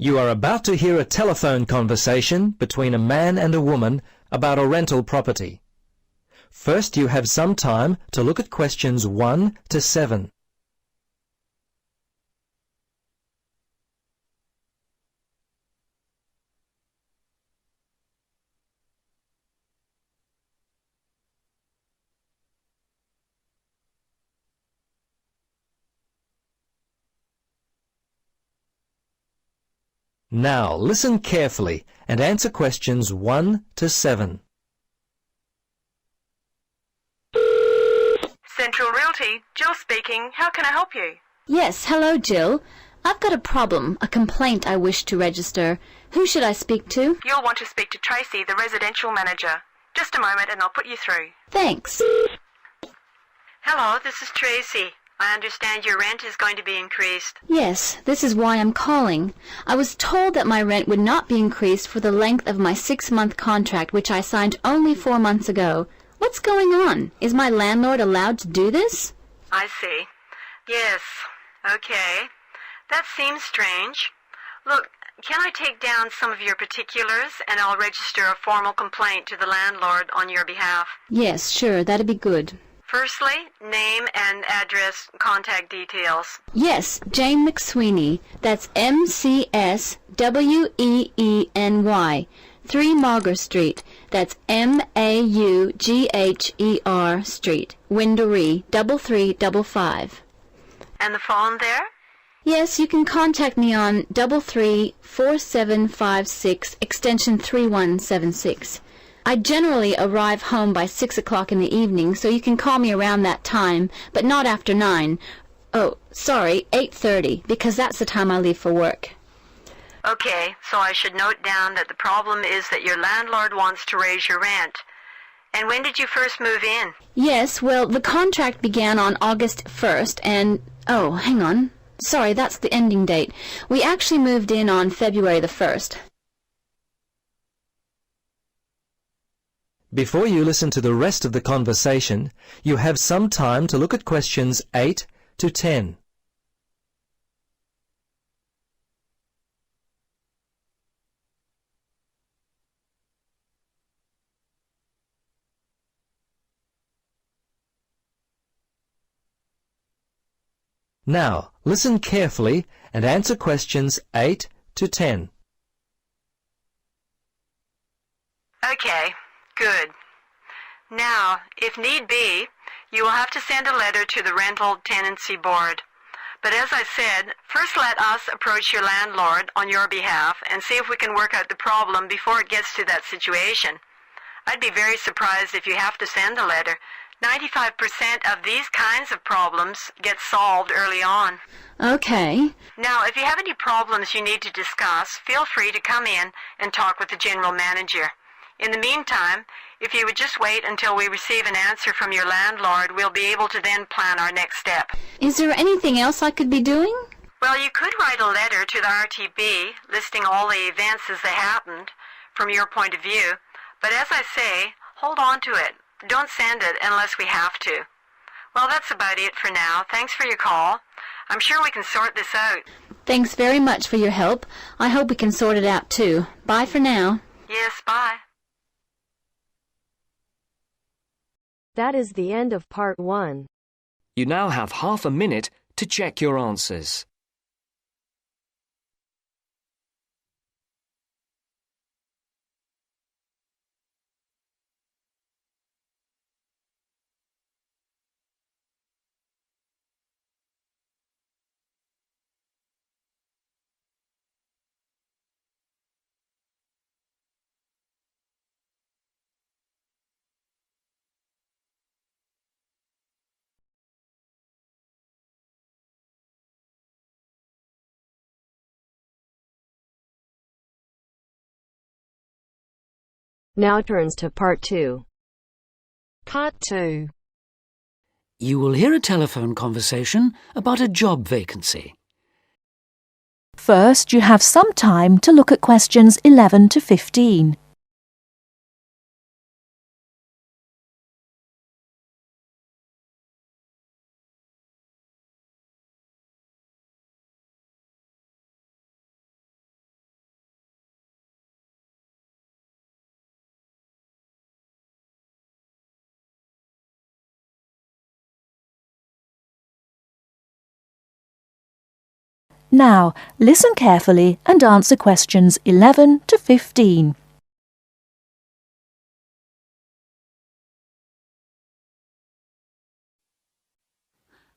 You are about to hear a telephone conversation between a man and a woman about a rental property. First, you have some time to look at questions 1 to 7. Now, listen carefully and answer questions 1 to 7. Central Realty, Jill speaking. How can I help you? Yes, hello, Jill. I've got a problem, a complaint I wish to register. Who should I speak to? You'll want to speak to Tracy, the residential manager. Just a moment and I'll put you through. Thanks. Hello, this is Tracy. I understand your rent is going to be increased. Yes, this is why I'm calling. I was told that my rent would not be increased for the length of my 6-month contract, which I signed only 4 months ago. What's going on? Is my landlord allowed to do this? I see. Yes. Okay. That seems strange. Look, can I take down some of your particulars and I'll register a formal complaint to the landlord on your behalf? Yes, sure, that'd be good. Firstly, name and address, contact details. Yes, Jane McSweeney. That's McSweeny. 3 Mauger Street. That's Maugher Street. Windory, 3355. And the phone there? Yes, you can contact me on 334756 extension 3176. I generally arrive home by 6 o'clock in the evening, so you can call me around that time, but not after 9. Oh, sorry, 8:30, because that's the time I leave for work. Okay, so I should note down that the problem is that your landlord wants to raise your rent. And when did you first move in? Yes, well, the contract began on August 1st, and... oh, hang on. Sorry, that's the ending date. We actually moved in on February the 1st. Before you listen to the rest of the conversation, you have some time to look at questions 8 to 10. Now, listen carefully and answer questions 8 to 10. Okay, good. Now, if need be, you will have to send a letter to the Rental Tenancy Board. But as I said, first let us approach your landlord on your behalf and see if we can work out the problem before it gets to that situation. I'd be very surprised if you have to send a letter. 95% of these kinds of problems get solved early on. Okay. Now, if you have any problems you need to discuss, feel free to come in and talk with the general manager. In the meantime, if you would just wait until we receive an answer from your landlord, we'll be able to then plan our next step. Is there anything else I could be doing? Well, you could write a letter to the RTB listing all the events as they happened from your point of view. But as I say, hold on to it. Don't send it unless we have to. Well, that's about it for now. Thanks for your call. I'm sure we can sort this out. Thanks very much for your help. I hope we can sort it out too. Bye for now. Yes, bye. That is the end of part 1. You now have half a minute to check your answers. Now turns to part 2. Part 2. You will hear a telephone conversation about a job vacancy. First, you have some time to look at questions 11 to 15. Now, listen carefully and answer questions 11 to 15.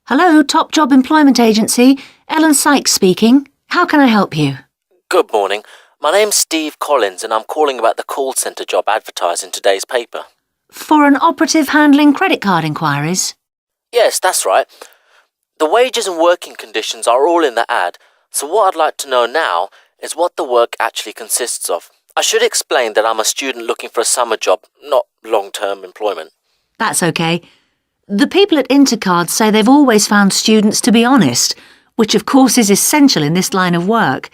Hello, Top Job Employment Agency. Ellen Sykes speaking. How can I help you? Good morning. My name's Steve Collins and I'm calling about the call centre job advertised in today's paper. For an operative handling credit card inquiries? Yes, that's right. The wages and working conditions are all in the ad, so what I'd like to know now is what the work actually consists of. I should explain that I'm a student looking for a summer job, not long-term employment. That's okay. The people at Intercard say they've always found students to be honest, which of course is essential in this line of work,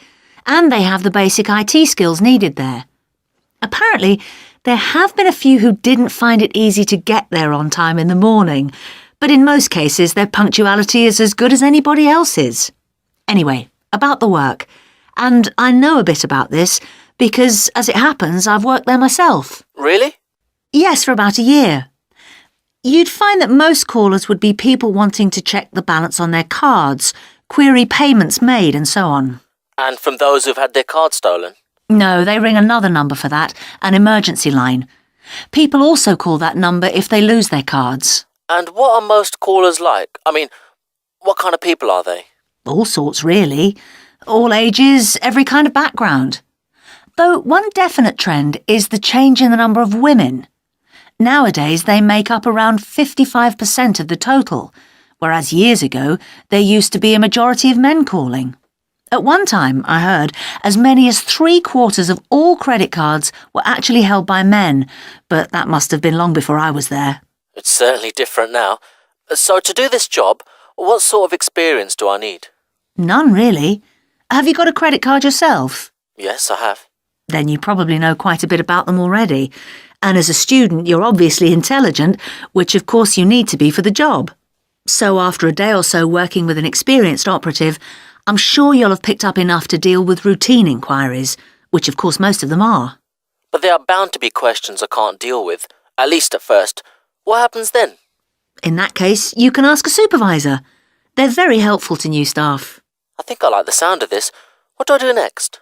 and they have the basic IT skills needed there. Apparently, there have been a few who didn't find it easy to get there on time in the morning, but in most cases their punctuality is as good as anybody else's. Anyway, about the work. And I know a bit about this because, as it happens, I've worked there myself. Really? Yes, for about a year. You'd find that most callers would be people wanting to check the balance on their cards, query payments made and so on. And from those who've had their card stolen? No, they ring another number for that, an emergency line. People also call that number if they lose their cards. And what are most callers like? I mean, what kind of people are they? All sorts, really. All ages, every kind of background. Though one definite trend is the change in the number of women. Nowadays, they make up around 55% of the total, whereas years ago, there used to be a majority of men calling. At one time, I heard, as many as 3/4 of all credit cards were actually held by men, but that must have been long before I was there. It's certainly different now. So to do this job, what sort of experience do I need? None, really. Have you got a credit card yourself? Yes, I have. Then you probably know quite a bit about them already. And as a student, you're obviously intelligent, which of course you need to be for the job. So after a day or so working with an experienced operative, I'm sure you'll have picked up enough to deal with routine inquiries, which of course most of them are. But there are bound to be questions I can't deal with, at least at first. What happens then? In that case, you can ask a supervisor. They're very helpful to new staff. I think I like the sound of this. What do I do next?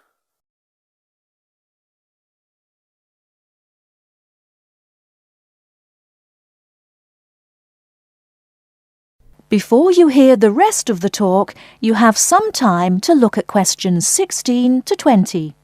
Before you hear the rest of the talk, you have some time to look at questions 16 to 20.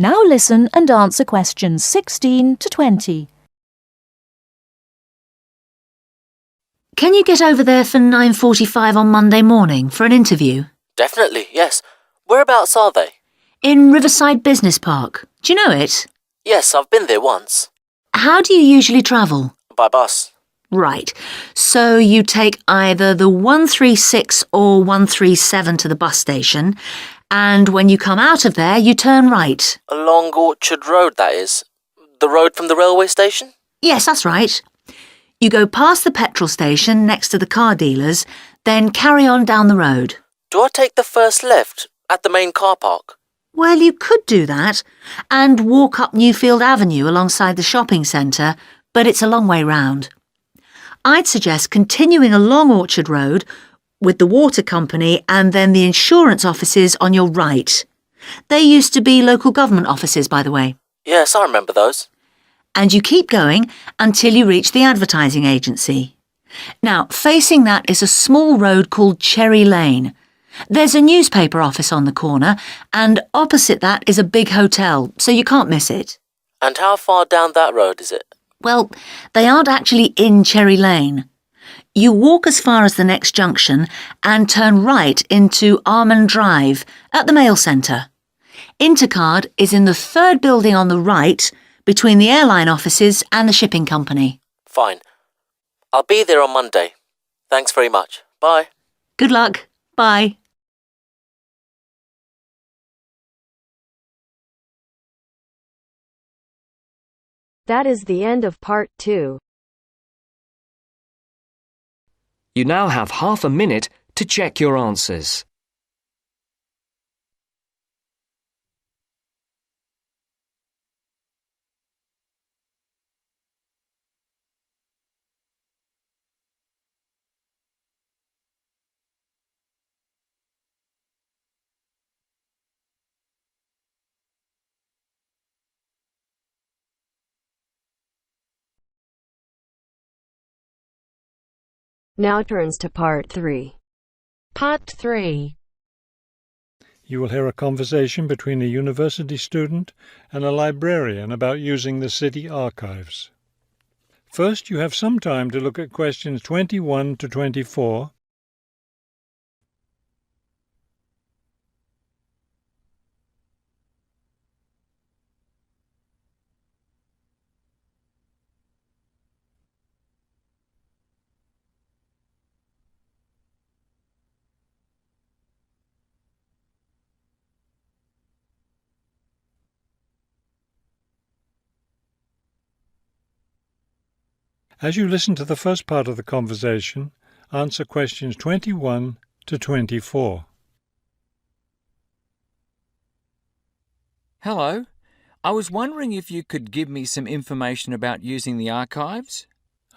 Now listen and answer questions 16 to 20. Can you get over there for 9:45 on Monday morning for an interview? Definitely, yes. Whereabouts are they? In Riverside Business Park. Do you know it? Yes, I've been there once. How do you usually travel? By bus. Right. So you take either the 136 or 137 to the bus station, and when you come out of there, you turn right. Along Orchard Road, that is. The road from the railway station? Yes, that's right. You go past the petrol station next to the car dealers, then carry on down the road. Do I take the first left at the main car park? Well, you could do that, and walk up Newfield Avenue alongside the shopping centre, but it's a long way round. I'd suggest continuing along Orchard Road with the water company and then the insurance offices on your right. They used to be local government offices, by the way. Yes, I remember those. And you keep going until you reach the advertising agency. Now, facing that is a small road called Cherry Lane. There's a newspaper office on the corner, and opposite that is a big hotel, so you can't miss it. And how far down that road is it? Well, they aren't actually in Cherry Lane. You walk as far as the next junction and turn right into Armand Drive at the mail centre. Intercard is in the third building on the right between the airline offices and the shipping company. Fine. I'll be there on Monday. Thanks very much. Bye. Good luck. Bye. That is the end of part 2. You now have half a minute to check your answers. Now turns to part 3. Part 3. You will hear a conversation between a university student and a librarian about using the city archives. First, you have some time to look at questions 21 to 24. As you listen to the first part of the conversation, answer questions 21 to 24. Hello. I was wondering if you could give me some information about using the archives?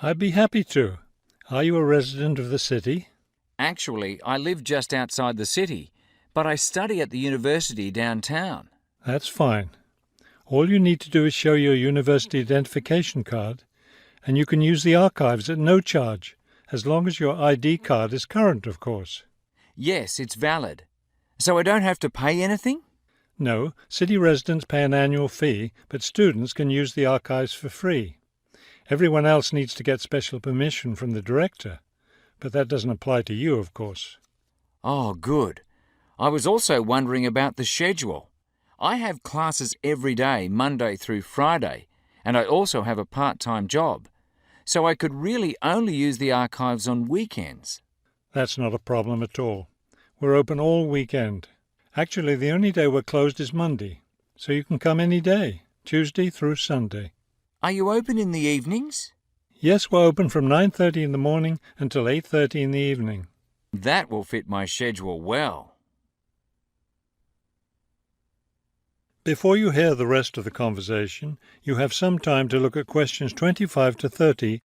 I'd be happy to. Are you a resident of the city? Actually, I live just outside the city, but I study at the university downtown. That's fine. All you need to do is show your university identification card, and you can use the archives at no charge, as long as your ID card is current, of course. Yes, it's valid. So I don't have to pay anything? No, city residents pay an annual fee, but students can use the archives for free. Everyone else needs to get special permission from the director, but that doesn't apply to you, of course. Oh, good. I was also wondering about the schedule. I have classes every day, Monday through Friday, and I also have a part-time job, so I could really only use the archives on weekends. That's not a problem at all. We're open all weekend. Actually, the only day we're closed is Monday, so you can come any day, Tuesday through Sunday. Are you open in the evenings? Yes, we're open from 9:30 in the morning until 8:30 in the evening. That will fit my schedule well. Before you hear the rest of the conversation, you have some time to look at questions 25 to 30.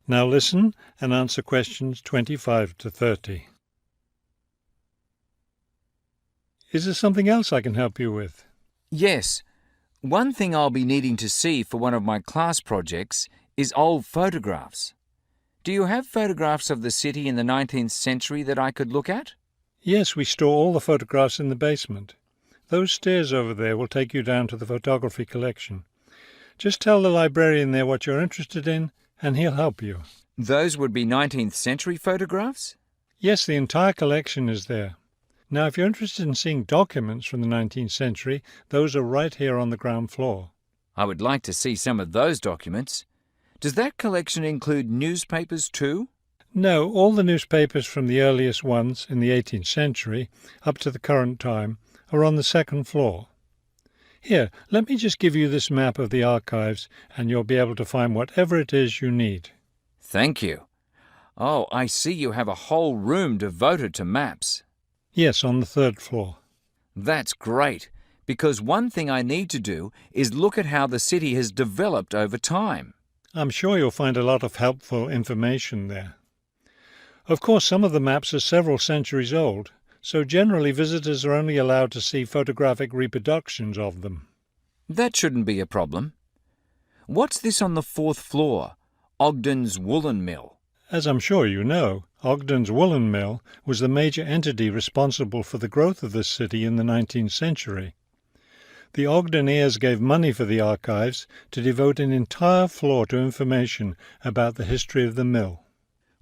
Now listen and answer questions 25 to 30. Is there something else I can help you with? Yes. One thing I'll be needing to see for one of my class projects is old photographs. Do you have photographs of the city in the 19th century that I could look at? Yes, we store all the photographs in the basement. Those stairs over there will take you down to the photography collection. Just tell the librarian there what you're interested in, and he'll help you. Those would be 19th century photographs? Yes, the entire collection is there. Now, if you're interested in seeing documents from the 19th century, those are right here on the ground floor. I would like to see some of those documents. Does that collection include newspapers too? No, all the newspapers from the earliest ones in the 18th century up to the current time are on the second floor. Here, let me just give you this map of the archives, and you'll be able to find whatever it is you need. Thank you. Oh, I see you have a whole room devoted to maps. Yes, on the third floor. That's great, because one thing I need to do is look at how the city has developed over time. I'm sure you'll find a lot of helpful information there. Of course, some of the maps are several centuries old, so generally visitors are only allowed to see photographic reproductions of them. That shouldn't be a problem. What's this on the fourth floor? Ogden's woolen mill. As I'm sure you know, Ogden's Woolen mill was the major entity responsible for the growth of this city in the 19th century. The Ogden heirs gave money for the archives to devote an entire floor to information about the history of the mill.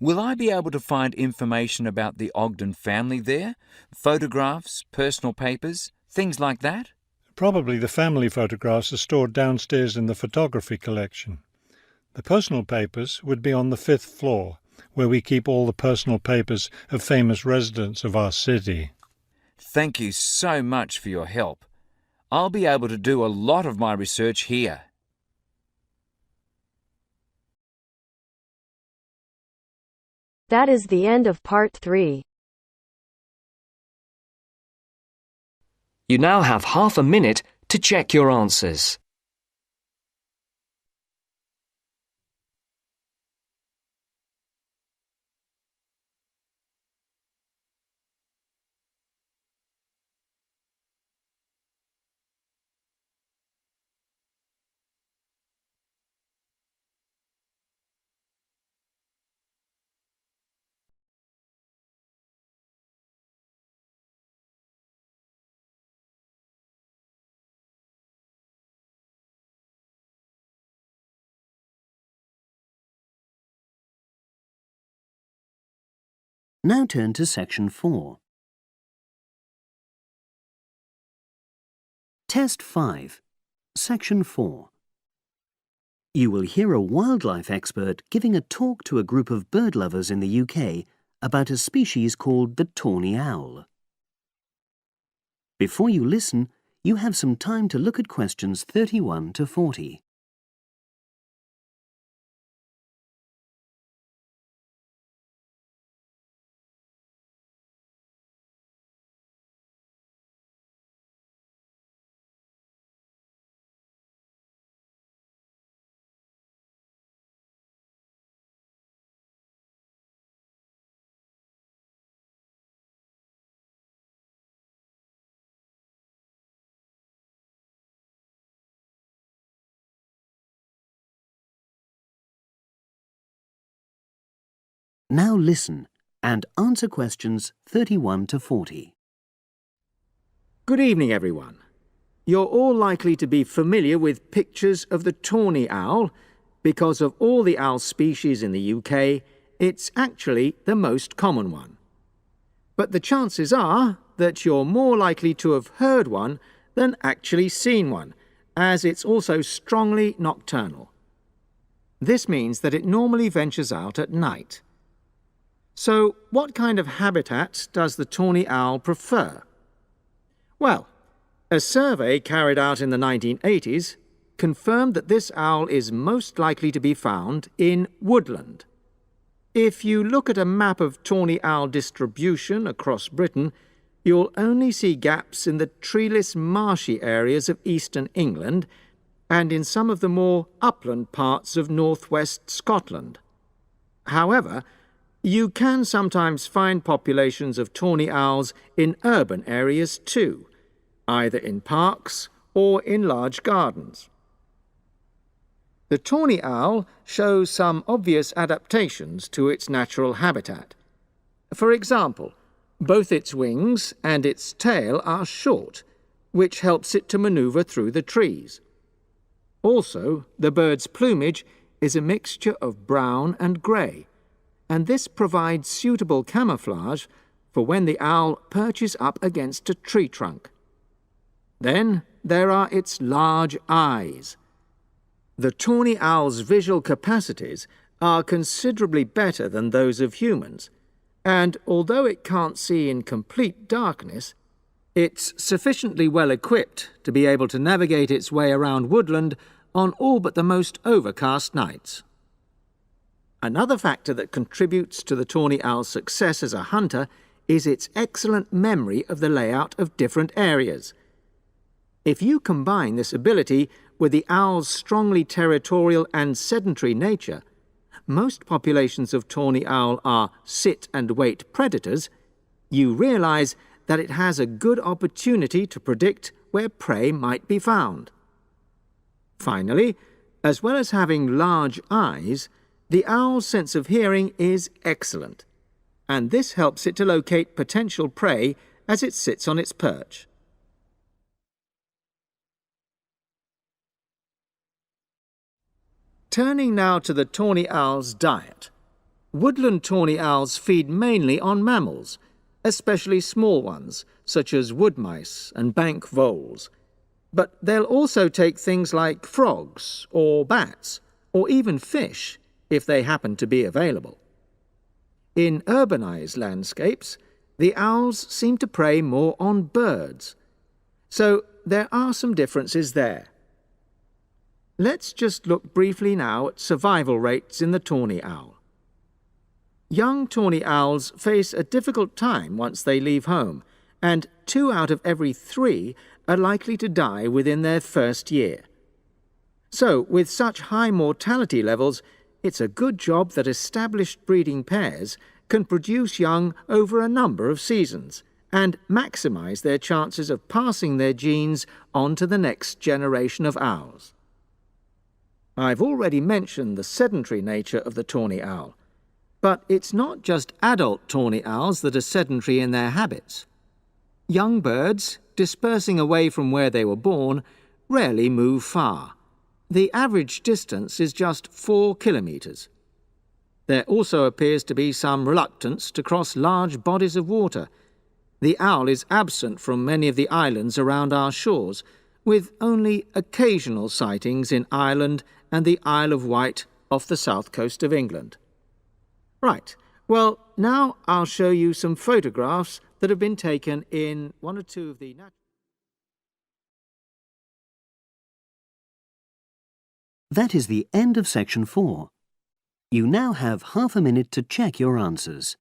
Will I be able to find information about the Ogden family there? Photographs, personal papers, things like that? Probably the family photographs are stored downstairs in the photography collection. The personal papers would be on the 5th floor, where we keep all the personal papers of famous residents of our city. Thank you so much for your help. I'll be able to do a lot of my research here. That is the end of part 3. You now have half a minute to check your answers. Now turn to Section 4. Test 5, Section 4. You will hear a wildlife expert giving a talk to a group of bird lovers in the UK about a species called the tawny owl. Before you listen, you have some time to look at questions 31 to 40. Now listen and answer questions 31 to 40. Good evening, everyone. You're all likely to be familiar with pictures of the tawny owl. Because of all the owl species in the UK, it's actually the most common one. But the chances are that you're more likely to have heard one than actually seen one, as it's also strongly nocturnal. This means that it normally ventures out at night. So, what kind of habitat does the tawny owl prefer? Well, a survey carried out in the 1980s confirmed that this owl is most likely to be found in woodland. If you look at a map of tawny owl distribution across Britain, you'll only see gaps in the treeless marshy areas of eastern England and in some of the more upland parts of northwest Scotland. However, you can sometimes find populations of tawny owls in urban areas too, either in parks or in large gardens. The tawny owl shows some obvious adaptations to its natural habitat. For example, both its wings and its tail are short, which helps it to maneuver through the trees. Also, the bird's plumage is a mixture of brown and grey, and this provides suitable camouflage for when the owl perches up against a tree trunk. Then there are its large eyes. The tawny owl's visual capacities are considerably better than those of humans, and although it can't see in complete darkness, it's sufficiently well equipped to be able to navigate its way around woodland on all but the most overcast nights. Another factor that contributes to the tawny owl's success as a hunter is its excellent memory of the layout of different areas. If you combine this ability with the owl's strongly territorial and sedentary nature, most populations of tawny owl are sit-and-wait predators, you realize that it has a good opportunity to predict where prey might be found. Finally, as well as having large eyes, The owl's sense of hearing is excellent, and this helps it to locate potential prey as it sits on its perch. Turning now to the tawny owl's diet. Woodland tawny owls feed mainly on mammals, especially small ones, such as wood mice and bank voles. But they'll also take things like frogs or bats, or even fish, if they happen to be available. In urbanized landscapes, the owls seem to prey more on birds. So there are some differences there. Let's just look briefly now at survival rates in the tawny owl. Young tawny owls face a difficult time once they leave home, and 2 out of every 3 are likely to die within their first year. So, with such high mortality levels, it's a good job that established breeding pairs can produce young over a number of seasons and maximize their chances of passing their genes on to the next generation of owls. I've already mentioned the sedentary nature of the tawny owl, but it's not just adult tawny owls that are sedentary in their habits. Young birds, dispersing away from where they were born, rarely move far. The average distance is just 4 kilometres. There also appears to be some reluctance to cross large bodies of water. The owl is absent from many of the islands around our shores, with only occasional sightings in Ireland and the Isle of Wight off the south coast of England. Right, well, now I'll show you some photographs that have been taken in 1 or 2 of the... That is the end of section 4. You now have half a minute to check your answers.